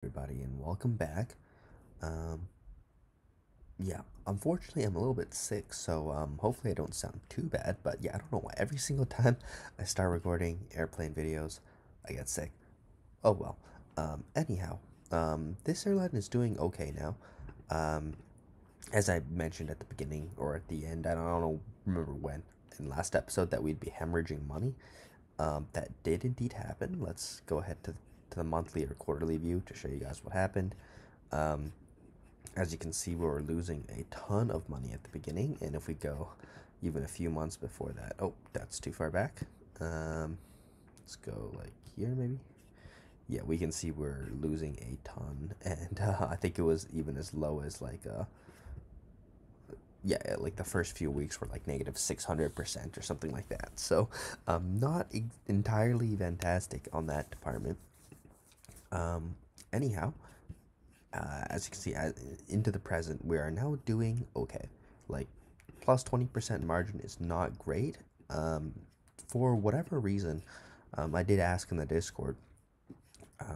Everybody, and welcome back. Um, yeah, unfortunately, I'm a little bit sick, so hopefully I don't sound too bad. But yeah, I don't know why. Every single time I start recording airplane videos, I get sick. Oh well. Anyhow, this airline is doing okay now. Um, as I mentioned at the beginning or at the end, I don't know, remember when in last episode that we'd be hemorrhaging money. That did indeed happen. Let's go ahead to the monthly or quarterly view to show you guys what happened. Um, as you can see, we were losing a ton of money at the beginning, and if we go even a few months before that, oh, that's too far back. Let's go like here maybe. Yeah, we can see we're losing a ton, and I think it was even as low as yeah, like the first few weeks were like negative 600% or something like that. So, not entirely fantastic on that department. Um, anyhow, as you can see, into the present, we are now doing okay. Like, plus 20% margin is not great. Um, for whatever reason, I did ask in the Discord.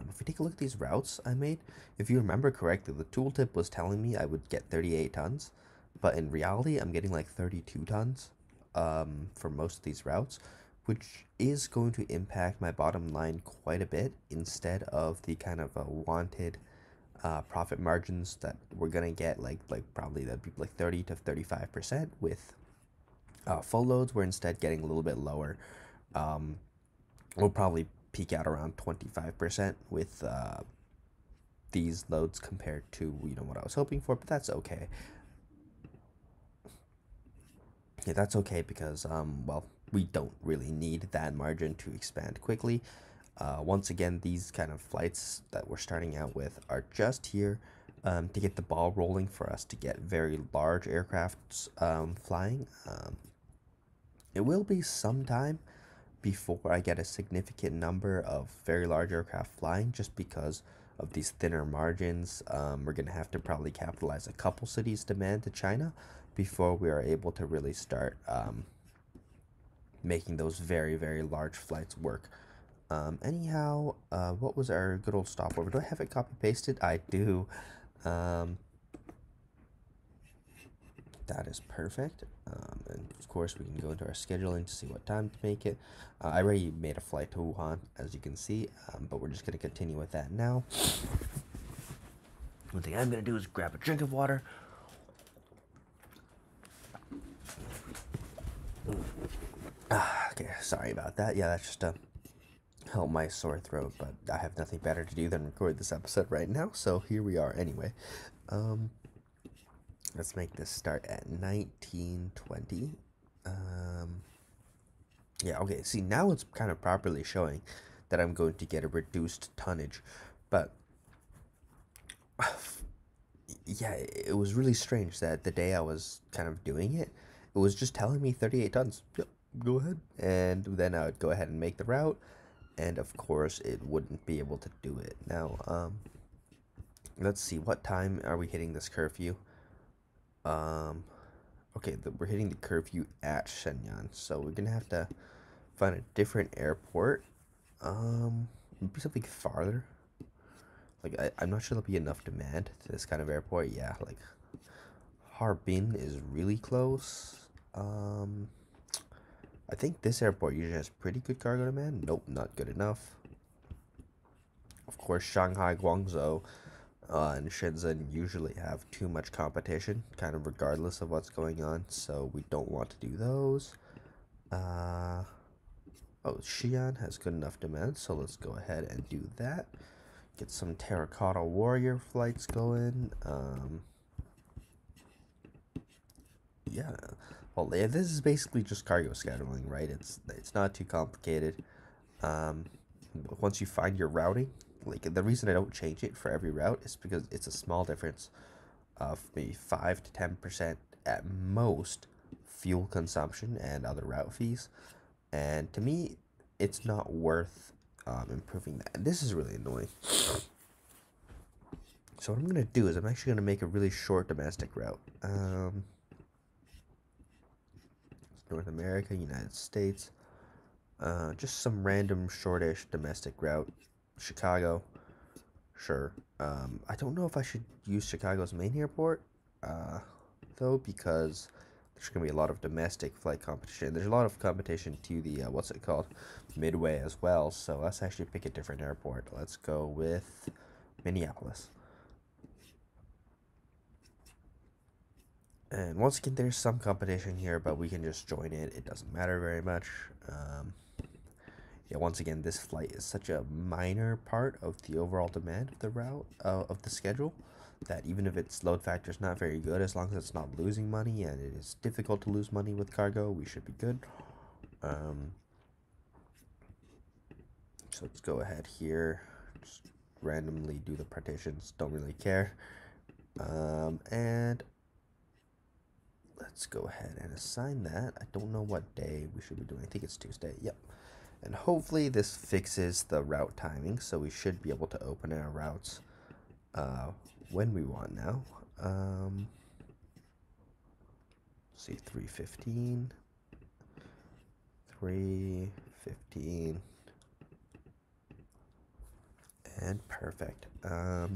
If we take a look at these routes I made, if you remember correctly, the tooltip was telling me I would get 38 tons, but in reality, I'm getting like 32 tons for most of these routes, which is going to impact my bottom line quite a bit instead of the kind of wanted profit margins that we're gonna get, like probably that'd be like 30 to 35% with full loads. We're instead getting a little bit lower. Um, we'll probably peak out around 25% with these loads compared to what I was hoping for, but that's okay. Yeah, that's okay because well, we don't really need that margin to expand quickly. Once again, these kind of flights that we're starting out with are just here to get the ball rolling for us to get very large aircrafts flying. It will be some time before I get a significant number of very large aircraft flying just because of these thinner margins. We're going to have to probably capitalize a couple cities' demand to China before we are able to really start making those very, very large flights work. Anyhow, what was our good old stopover? Do I have it copy pasted? I do. Um, that is perfect. And of course, we can go into our scheduling to see what time to make it. I already made a flight to Wuhan, as you can see, but we're just going to continue with that now. One thing I'm going to do is grab a drink of water. Okay, sorry about that. Yeah, that's just to help my sore throat, but I have nothing better to do than record this episode right now, so here we are anyway. Um, let's make this start at 1920. Um, yeah, okay, see, now it's kind of properly showing that I'm going to get a reduced tonnage, but yeah, it was really strange that the day I was kind of doing it, it was just telling me 38 tons. Yep, go ahead. And then I would go ahead and make the route, and of course, it wouldn't be able to do it. Now, let's see, what time are we hitting this curfew? Um, okay, we're hitting the curfew at Shenyang, so we're gonna have to find a different airport. Maybe something farther. Like, I'm not sure there'll be enough demand to this kind of airport. Yeah, like Harbin is really close. Um, I think this airport usually has pretty good cargo demand. Nope, not good enough. Of course, Shanghai, Guangzhou, and Shenzhen usually have too much competition, kind of regardless of what's going on, so we don't want to do those. Uh, oh, Xi'an has good enough demand, so let's go ahead and do that. Get some Terracotta Warrior flights going. Yeah. Well, yeah, this is basically just cargo scheduling, right? It's not too complicated. Um, once you find your routing, like the reason I don't change it for every route is because it's a small difference of maybe 5 to 10% at most fuel consumption and other route fees, and to me, it's not worth improving that. And this is really annoying. So what I'm gonna do is I'm actually gonna make a really short domestic route. North America, United States. Just some random shortish domestic route. Chicago. Sure. I don't know if I should use Chicago's main airport, uh, though, because there's going to be a lot of domestic flight competition. There's a lot of competition to the, what's it called? Midway as well. So let's actually pick a different airport. Let's go with Minneapolis. And once again, there's some competition here, but we can just join it. It doesn't matter very much. Yeah, once again, this flight is such a minor part of the overall demand of the route, of the schedule, that even if its load factor is not very good, as long as it's not losing money, and it is difficult to lose money with cargo, we should be good. Um, so let's go ahead here, just randomly do the partitions, don't really care. And let's go ahead and assign that. I don't know what day we should be doing. I think it's Tuesday. Yep. And hopefully this fixes the route timing, so we should be able to open our routes when we want now. See, 3:15, 3:15, and perfect. Yeah,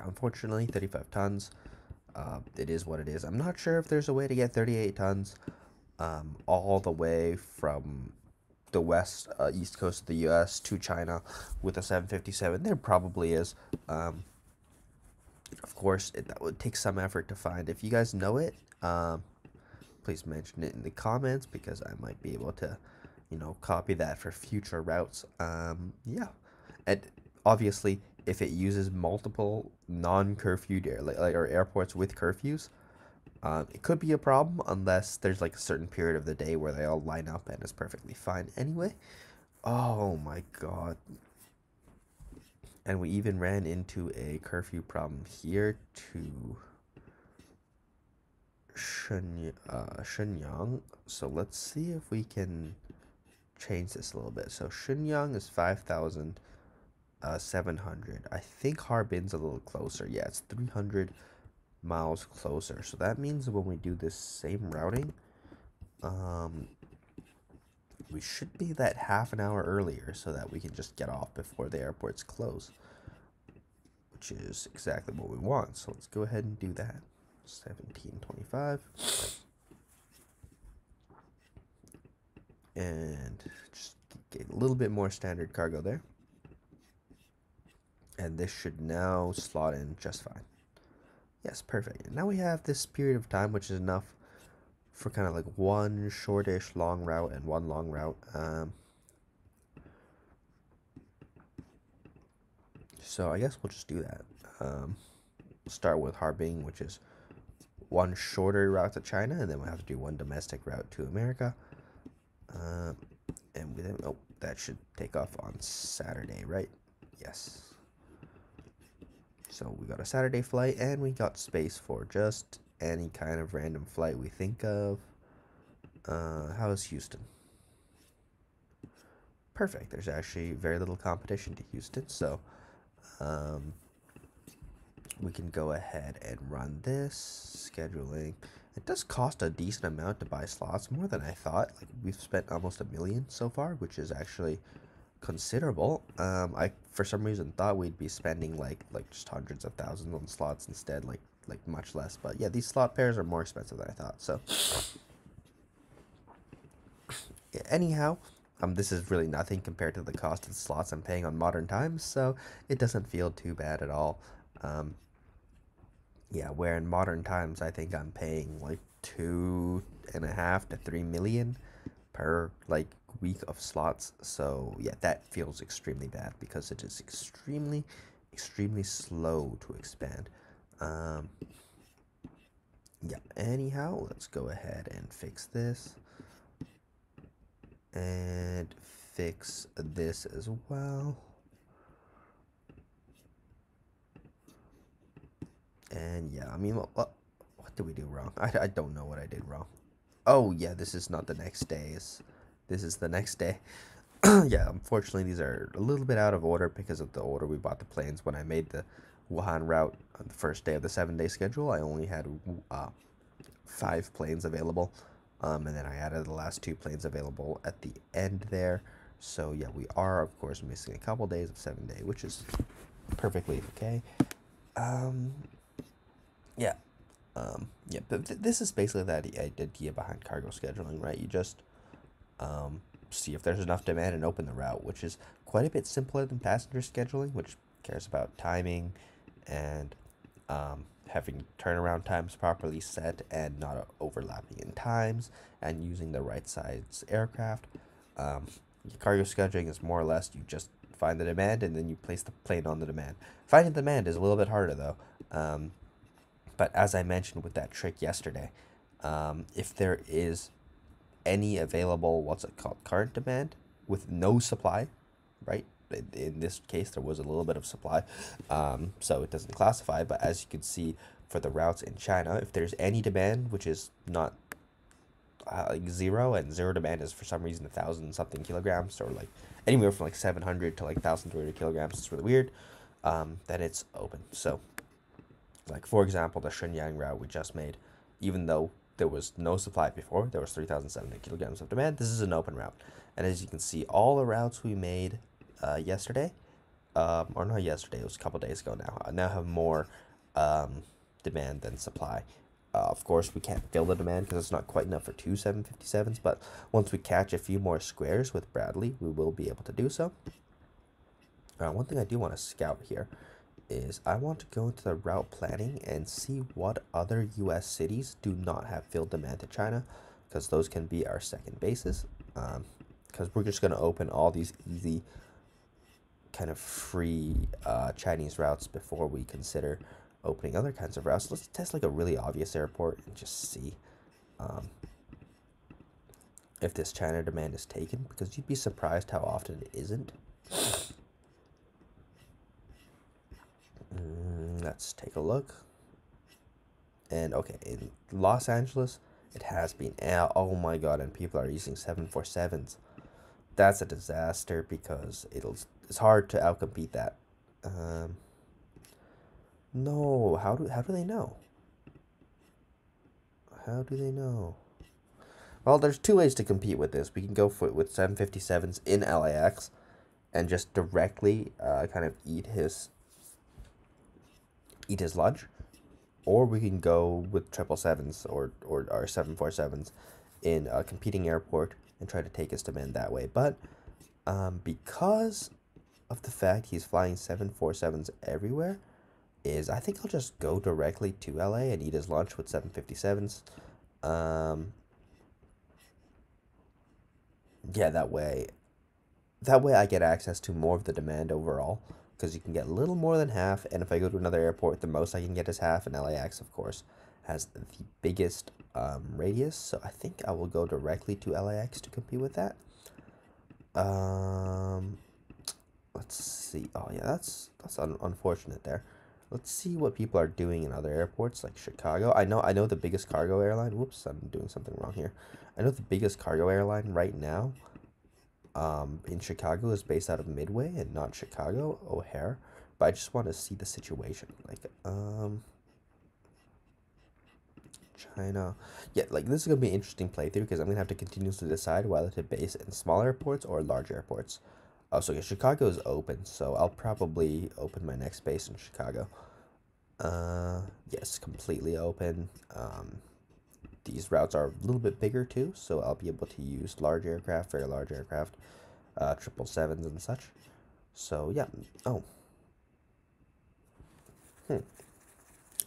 unfortunately, 35 tons. It is what it is. I'm not sure if there's a way to get 38 tons all the way from the east coast of the U.S. to China with a 757. There probably is. Of course, that would take some effort to find. If you guys know it, please mention it in the comments because I might be able to, copy that for future routes. Yeah, and obviously, if it uses multiple non-curfewed or airports with curfews, it could be a problem unless there's like a certain period of the day where they all line up and it's perfectly fine anyway. Oh my god. And we even ran into a curfew problem here to Shenyang. So let's see if we can change this a little bit. So Shenyang is 5,700. I think Harbin's a little closer. Yeah, it's 300 miles closer. So that means when we do this same routing, we should be that half an hour earlier so that we can just get off before the airports close, which is exactly what we want. So let's go ahead and do that. 1725. And just get a little bit more standard cargo there. And this should now slot in just fine. Yes, perfect. And now we have this period of time, which is enough for kind of like one shortish long route and one long route. So I guess we'll just do that. Start with Harbin, which is one shorter route to China, and then we'll have to do one domestic route to America. And we then, oh, that should take off on Saturday, right? Yes. So we got a Saturday flight, and we got space for just any kind of random flight we think of. How's Houston? Perfect. There's actually very little competition to Houston, so we can go ahead and run this scheduling. It does cost a decent amount to buy slots, more than I thought. Like, we've spent almost $1 million so far, which is actually considerable. I for some reason thought we'd be spending like just hundreds of thousands on slots instead, like much less. But yeah, these slot pairs are more expensive than I thought. So yeah, anyhow, this is really nothing compared to the cost of the slots I'm paying on modern times, so it doesn't feel too bad at all. Yeah, where in modern times I think I'm paying like 2.5 to 3 million per like week of slots. So yeah, that feels extremely bad because it is extremely slow to expand. Yeah, anyhow, let's go ahead and fix this and fix this as well. And yeah, I mean, what did we do wrong? I don't know what I did wrong. Oh yeah, this is not the next day. This is the next day. Yeah, unfortunately, these are a little bit out of order because of the order we bought the planes. When I made the Wuhan route on the first day of the 7-day schedule, I only had 5 planes available. And then I added the last 2 planes available at the end there. So yeah, we are, of course, missing a couple days of 7-day, which is perfectly okay. Um, yeah. Yeah, but this is basically the idea behind cargo scheduling, right? You just um, see if there's enough demand and open the route, which is quite a bit simpler than passenger scheduling, which cares about timing and having turnaround times properly set and not overlapping in times and using the right size aircraft. Um, Cargo scheduling is more or less you just find the demand and then you place the plane on the demand. Finding the demand is a little bit harder though. But as I mentioned with that trick yesterday, if there is any available, what's it called, current demand with no supply, right? In this case, there was a little bit of supply, so it doesn't classify. But as you can see, for the routes in China, if there's any demand, which is not like zero, and zero demand is for some reason 1,000 something kilograms, or like anywhere from like 700 to like 1,300 kilograms, it's really weird. Then it's open. So like for example, the Shenyang route we just made, even though there was no supply before, there was 3,700 kilograms of demand. This is an open route, and as you can see, all the routes we made yesterday, or not yesterday, it was a couple days ago now. I now have more demand than supply. Of course, we can't fill the demand because it's not quite enough for two 757s, but once we catch a few more squares with Bradley, we will be able to do so. One thing I do want to scout here is I want to go into the route planning and see what other US cities do not have filled demand to China, because those can be our second bases. Because we're just going to open all these easy kind of free Chinese routes before we consider opening other kinds of routes. Let's test like a really obvious airport and just see um, if this China demand is taken, because you'd be surprised how often it isn't. Let's take a look. And okay, in Los Angeles, it has been. Oh my god, and people are using 747s. That's a disaster because it's hard to outcompete that. No, how do they know? How do they know? Well, there's two ways to compete with this. We can go with 757s in LAX and just directly kind of eat his lunch, or we can go with 777s or our 747s in a competing airport and try to take his demand that way. But because of the fact he's flying 747s everywhere, I think I'll just go directly to LA and eat his lunch with 757s. Yeah, that way I get access to more of the demand overall, because you can get a little more than half, and if I go to another airport, the most I can get is half, and LAX, of course, has the biggest radius, so I think I will go directly to LAX to compete with that. Let's see. Oh yeah, that's unfortunate there. Let's see what people are doing in other airports like Chicago. I know the biggest cargo airline. Whoops, I'm doing something wrong here. I know the biggest cargo airline right now in Chicago is based out of Midway and not Chicago, O'Hare. But I just want to see the situation. Like, China. Yeah, like this is gonna be an interesting playthrough because I'm gonna have to continuously decide whether to base it in small airports or large airports. Oh, so yeah, Chicago is open, so I'll probably open my next base in Chicago. Yes, completely open. These routes are a little bit bigger too, so I'll be able to use large aircraft, very large aircraft, 777s and such. So yeah. Oh.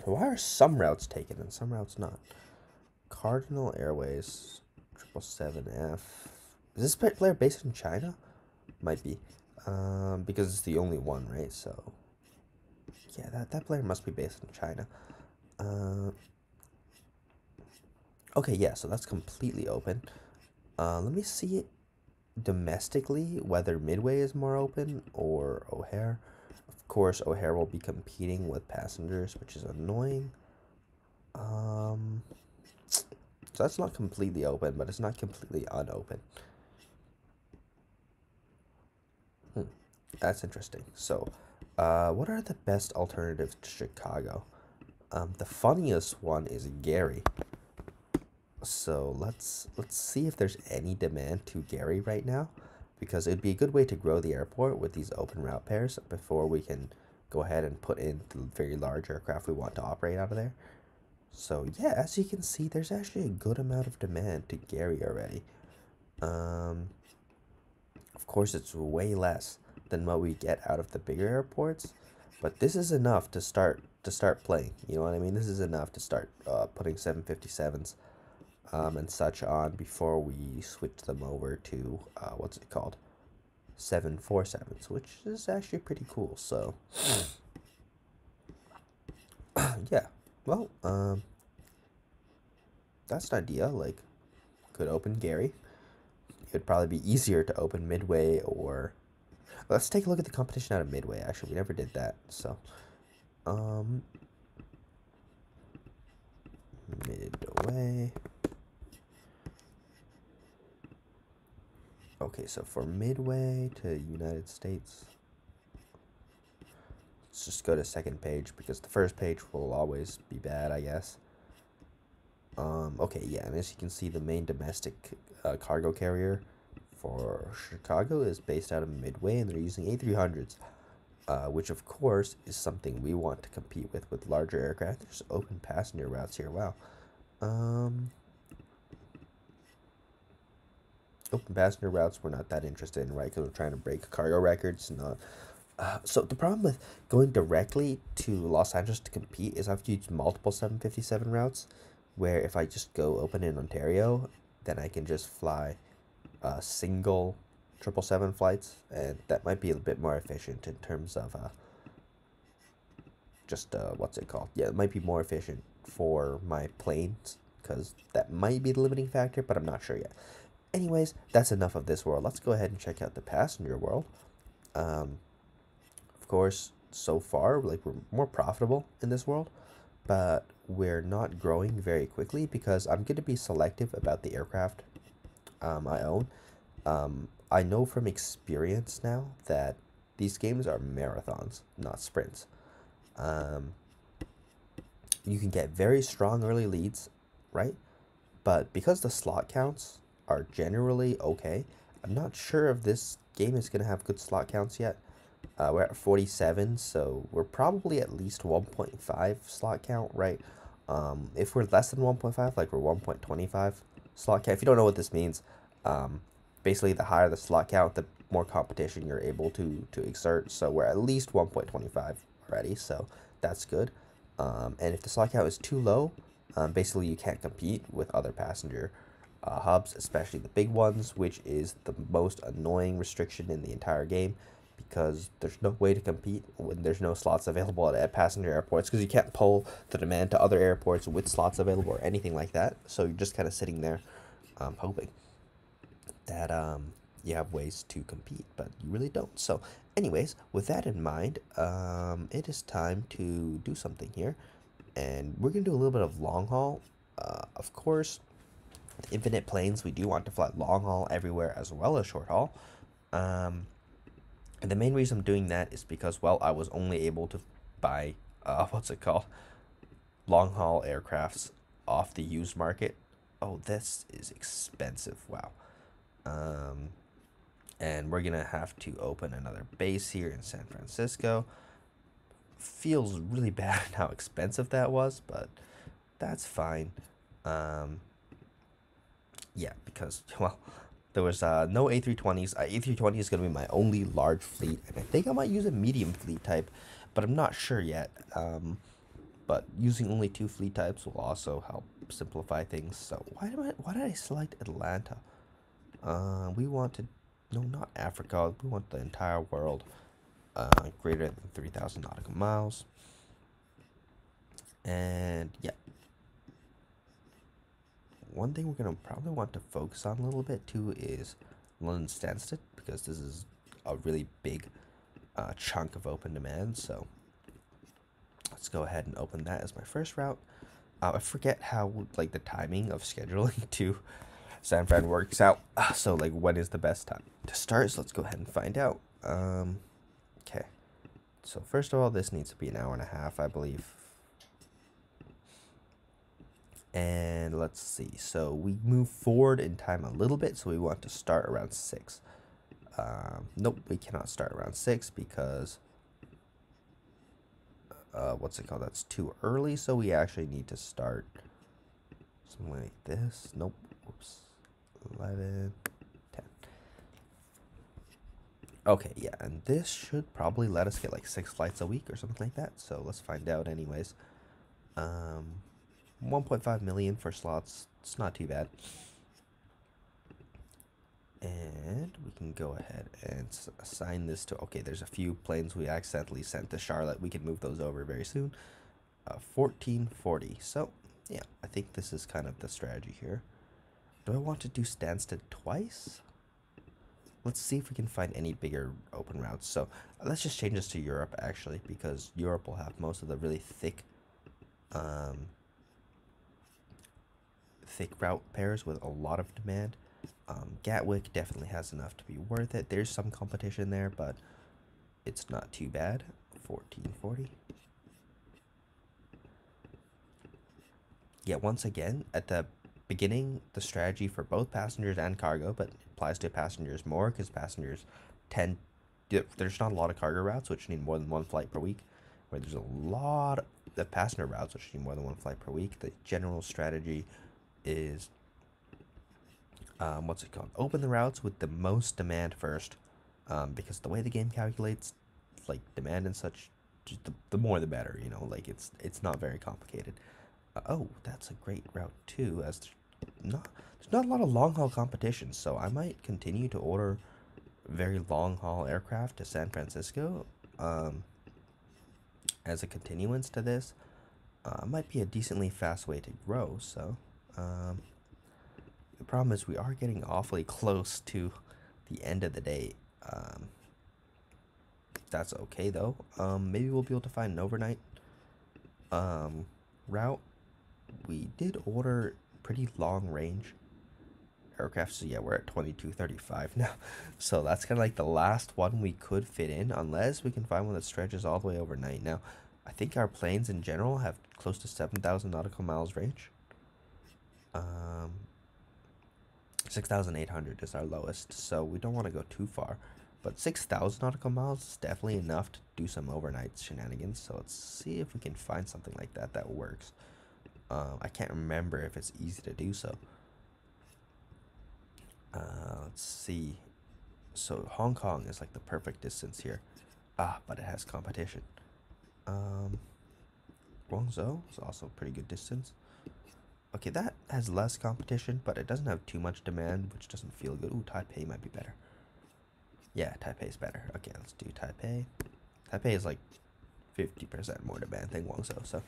Why are some routes taken and some routes not? Cardinal Airways, 777F. Is this player based in China? Might be. Because it's the only one, right? So, yeah, that player must be based in China. Okay, yeah, so that's completely open. Let me see domestically whether Midway is more open or O'Hare. Of course, O'Hare will be competing with passengers, which is annoying. So that's not completely open, but it's not completely unopen. That's interesting. So, what are the best alternatives to Chicago? The funniest one is Gary. So let's see if there's any demand to Gary right now, because it'd be a good way to grow the airport with these open route pairs before we can go ahead and put in the very large aircraft we want to operate out of there. So yeah, as you can see, there's actually a good amount of demand to Gary already. Of course, it's way less than what we get out of the bigger airports, but this is enough to start playing. You know what I mean? This is enough to start putting 757s and such on before we switch them over to what's it called, 747s, which is actually pretty cool. So yeah, well, that's an idea. Like, could open Gary. It'd probably be easier to open Midway, or let's take a look at the competition out of Midway. Actually, we never did that. So Midway. Okay, so for Midway to United States, let's just go to second page because the first page will always be bad, I guess. Okay, yeah, and as you can see, the main domestic cargo carrier for Chicago is based out of Midway, and they're using A300s, which of course is something we want to compete with larger aircraft. There's open passenger routes here. Wow. Open passenger routes we're not that interested in, right? Because we're trying to break cargo records. So the problem with going directly to Los Angeles to compete is I have to use multiple 757 routes, where if I just go open in Ontario, then I can just fly single 777 flights, and that might be a bit more efficient in terms of what's it called? Yeah, it might be more efficient for my planes, because that might be the limiting factor, but I'm not sure yet. Anyways, that's enough of this world. Let's go ahead and check out the passenger world. Of course, so far, like, we're more profitable in this world, but we're not growing very quickly because I'm going to be selective about the aircraft I own. I know from experience now that these games are marathons, not sprints. You can get very strong early leads, right? But because the slot counts are generally okay, I'm not sure if this game is going to have good slot counts yet. We're at 47, so we're probably at least 1.5 slot count, right? If we're less than 1.5, like we're 1.25 slot count. If you don't know what this means, basically the higher the slot count, the more competition you're able to exert. So we're at least 1.25 already, so that's good. And if the slot count is too low, basically you can't compete with other passenger hubs, especially the big ones, which is the most annoying restriction in the entire game, because there's no way to compete when there's no slots available at passenger airports, because you can't pull the demand to other airports with slots available or anything like that. So you're just kind of sitting there hoping that you have ways to compete, but you really don't. So anyways, with that in mind, it is time to do something here, and we're going to do a little bit of long haul. Of course, with infinite planes, we do want to fly long haul everywhere as well as short haul. And the main reason I'm doing that is because, well, I was only able to buy, what's it called? Long haul aircrafts off the used market. Oh, this is expensive. Wow. And we're going to have to open another base here in San Francisco. Feels really bad how expensive that was, but that's fine. Yeah, because, well, there was no A320s. A320 is going to be my only large fleet, and I think I might use a medium fleet type, but I'm not sure yet. But using only 2 fleet types will also help simplify things. So why did I select Atlanta? We want to, no, not Africa. We want the entire world greater than 3,000 nautical miles. And yeah, one thing we're going to probably want to focus on a little bit too is London Stansted, because this is a really big chunk of open demand. So let's go ahead and open that as my first route. I forget how, like, the timing of scheduling to San Fran works out. So, like, when is the best time to start? So let's go ahead and find out. Okay. So first of all, this needs to be an hour and a half, I believe. And let's see. So we move forward in time a little bit. So we want to start around 6. Nope, we cannot start around 6 because what's it called? That's too early, so we actually need to start something like this. Nope. Whoops. 11, 10. Okay, yeah, and this should probably let us get like 6 flights a week or something like that. So let's find out anyways. 1.5 million for slots. It's not too bad. And we can go ahead and assign this to, okay, there's a few planes we accidentally sent to Charlotte. We can move those over very soon. 1440. So, yeah, I think this is kind of the strategy here. Do I want to do Stansted twice? Let's see if we can find any bigger open routes. So, let's just change this to Europe, actually, because Europe will have most of the really thick route pairs with a lot of demand. Gatwick definitely has enough to be worth it. There's some competition there, but it's not too bad. 1440. Yeah, once again, at the beginning, the strategy for both passengers and cargo, but it applies to passengers more because passengers tend, there's not a lot of cargo routes which need more than one flight per week, where there's a lot of passenger routes which need more than one flight per week. The general strategy is what's it called? Open the routes with the most demand first, because the way the game calculates, like demand and such, just the more the better. You know, like it's not very complicated. Oh, that's a great route too. As there's not a lot of long haul competition, so I might continue to order very long haul aircraft to San Francisco, as a continuance to this. Might be a decently fast way to grow. So. The problem is we are getting awfully close to the end of the day. That's okay though. Maybe we'll be able to find an overnight route. We did order pretty long range aircraft, so yeah, we're at 2235 now. So that's kind of like the last one we could fit in, unless we can find one that stretches all the way overnight. Now, I think our planes in general have close to 7,000 nautical miles range. 6,800 is our lowest, so we don't want to go too far. But 6,000 nautical miles is definitely enough to do some overnight shenanigans. So let's see if we can find something like that that works. I can't remember if it's easy to do so. Let's see. So Hong Kong is like the perfect distance here. But it has competition. Guangzhou is also a pretty good distance. Okay, that has less competition, but it doesn't have too much demand, which doesn't feel good. Ooh, Taipei might be better. Yeah, Taipei's better. Okay, let's do Taipei. Taipei is like 50% more demand than Guangzhou, so.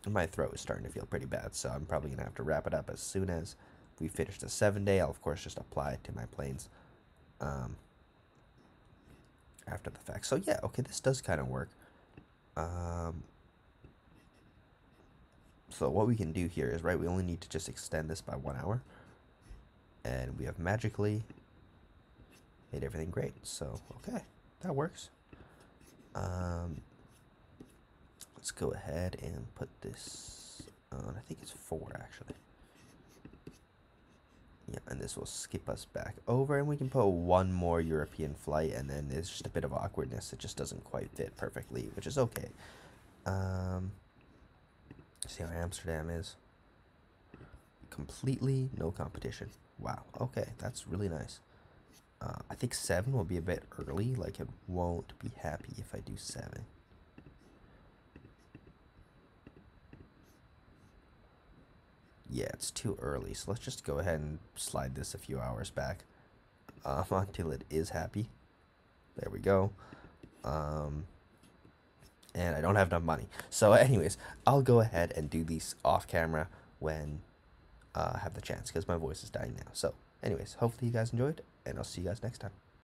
My throat is starting to feel pretty bad, so I'm probably going to have to wrap it up as soon as we finish the 7-day. I'll, of course, just apply it to my planes after the fact. So, yeah, okay, this does kind of work. So what we can do here is, right, we only need to just extend this by 1 hour. And we have magically made everything great. So, okay, that works. Let's go ahead and put this on, I think it's 4 actually. Yeah, and this will skip us back over, and we can put one more European flight, and then there's just a bit of awkwardness. It just doesn't quite fit perfectly, which is okay. See how Amsterdam is. Completely no competition. Wow, okay, that's really nice. I think 7 will be a bit early, like it won't be happy if I do 7. Yeah, it's too early, so let's just go ahead and slide this a few hours back until it is happy. There we go. And I don't have enough money. So anyways, I'll go ahead and do these off camera when I have the chance, because my voice is dying now. So anyways, hopefully you guys enjoyed, and I'll see you guys next time.